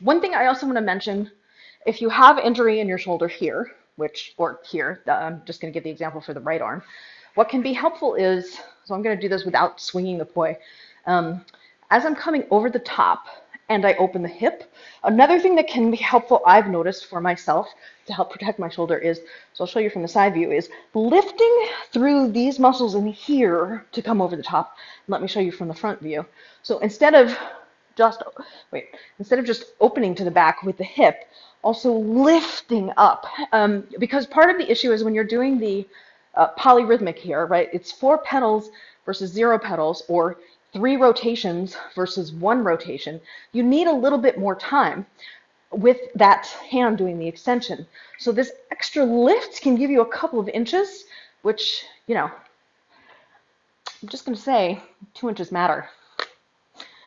One thing I also want to mention, if you have injury in your shoulder here, or here, I'm just going to give the example for the right arm, what can be helpful is, so I'm going to do this without swinging the poi. As I'm coming over the top and I open the hip, another thing that can be helpful I've noticed for myself to help protect my shoulder is, so I'll show you from the side view, is lifting through these muscles in here to come over the top. Let me show you from the front view. So just, instead of just opening to the back with the hip, also lifting up. Because part of the issue is when you're doing the polyrhythmic here, right? It's 4 petals versus 0 petals, or 3 rotations versus 1 rotation. You need a little bit more time with that hand doing the extension. So this extra lift can give you a couple of inches, which, you know, I'm just going to say 2 inches matter.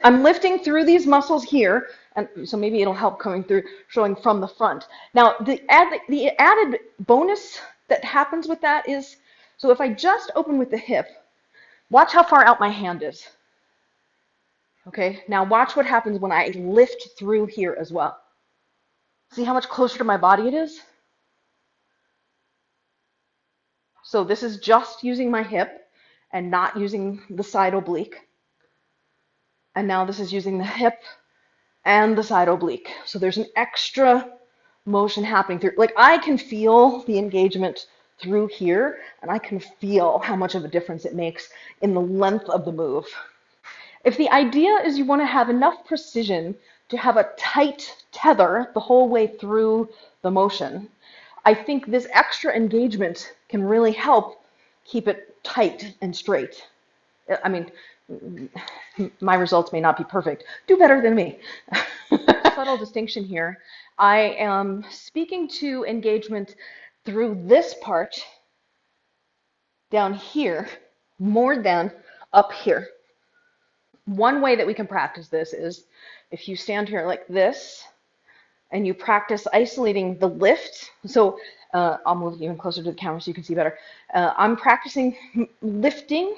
I'm lifting through these muscles here, and so maybe it'll help coming through, showing from the front. Now, the added bonus that happens with that is, so if I just open with the hip, watch how far out my hand is. Okay, now watch what happens when I lift through here as well. See how much closer to my body it is? So this is just using my hip and not using the side oblique. And now this is using the hip and the side oblique. So there's an extra motion happening through. Like, I can feel the engagement through here, and I can feel how much of a difference it makes in the length of the move. If the idea is you want to have enough precision to have a tight tether the whole way through the motion, I think this extra engagement can really help keep it tight and straight. I mean, my results may not be perfect. Do better than me. Subtle distinction here. I am speaking to engagement through this part down here more than up here. One way that we can practice this is if you stand here like this and you practice isolating the lift. So I'll move even closer to the camera so you can see better. I'm practicing lifting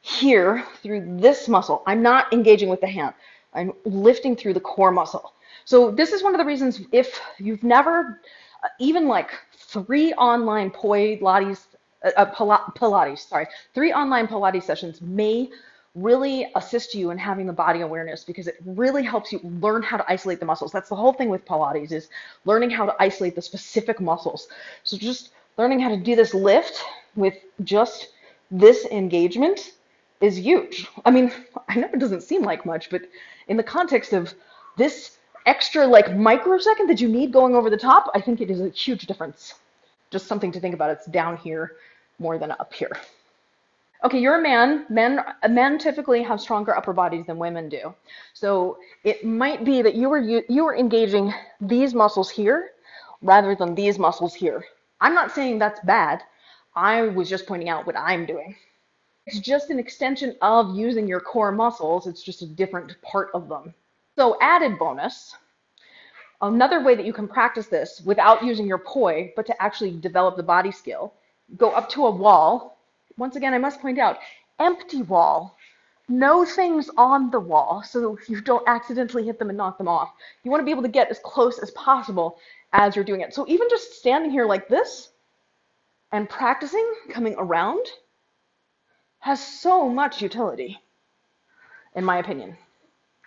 here through this muscle. I'm not engaging with the hand. I'm lifting through the core muscle. So this is one of the reasons, if you've never, even like 3 online Pilates, 3 online Pilates sessions may really assist you in having the body awareness, because it really helps you learn how to isolate the muscles. That's the whole thing with Pilates, is learning how to isolate the specific muscles. So just learning how to do this lift with just this engagement is huge. I mean, I know it doesn't seem like much, but in the context of this extra like microsecond that you need going over the top, I think it is a huge difference. Just something to think about. It's down here more than up here. Okay, you're a man. Men typically have stronger upper bodies than women do. So it might be that you were engaging these muscles here rather than these muscles here. I'm not saying that's bad. I was just pointing out what I'm doing. It's just an extension of using your core muscles. It's just a different part of them. So added bonus, another way that you can practice this without using your poi, but to actually develop the body skill, go up to a wall. Once again, I must point out, empty wall. No things on the wall, so you don't accidentally hit them and knock them off. You want to be able to get as close as possible as you're doing it. So even just standing here like this and practicing coming around has so much utility, in my opinion.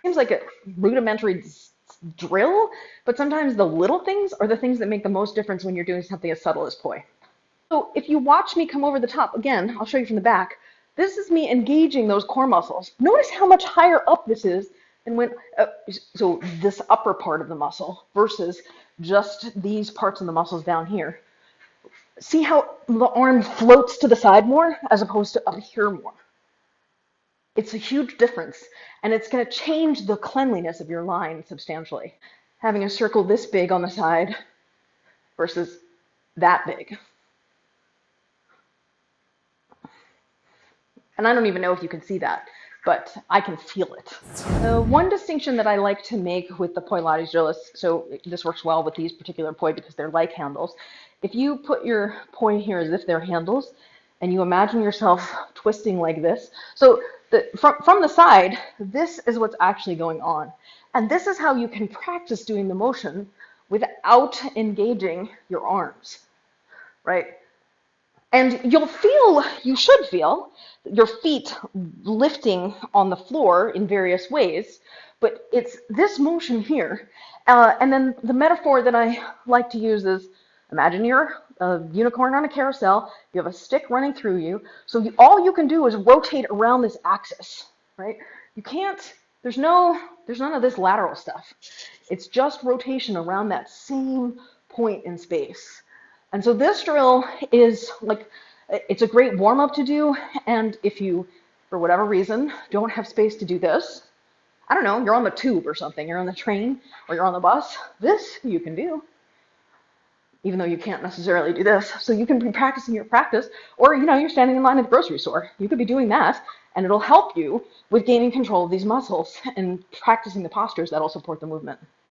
Seems like a rudimentary drill, but sometimes the little things are the things that make the most difference when you're doing something as subtle as poi. So if you watch me come over the top, again, I'll show you from the back, this is me engaging those core muscles. Notice how much higher up this is than when, so this upper part of the muscle versus just these parts of the muscles down here. See how the arm floats to the side more as opposed to up here more. It's a huge difference, and it's going to change the cleanliness of your line substantially. Having a circle this big on the side versus that big. And I don't even know if you can see that, but I can feel it. One distinction that I like to make with the Pilates drill is, so this works well with these particular poi because they're like handles. If you put your poi here as if they're handles, and you imagine yourself twisting like this, so from the side, this is what's actually going on. And this is how you can practice doing the motion without engaging your arms, right? And you should feel your feet lifting on the floor in various ways, but it's this motion here. And then the metaphor that I like to use is, imagine you're a unicorn on a carousel, you have a stick running through you, so all you can do is rotate around this axis, right? You can't, there's none of this lateral stuff. It's just rotation around that same point in space. And so this drill is like, it's a great warm up to do. And if you, for whatever reason, don't have space to do this, I don't know, you're on the tube or something, you're on the train or you're on the bus, this you can do, even though you can't necessarily do this. So you can be practicing your practice, or you're standing in line at the grocery store. You could be doing that, and it'll help you with gaining control of these muscles and practicing the postures that'll support the movement.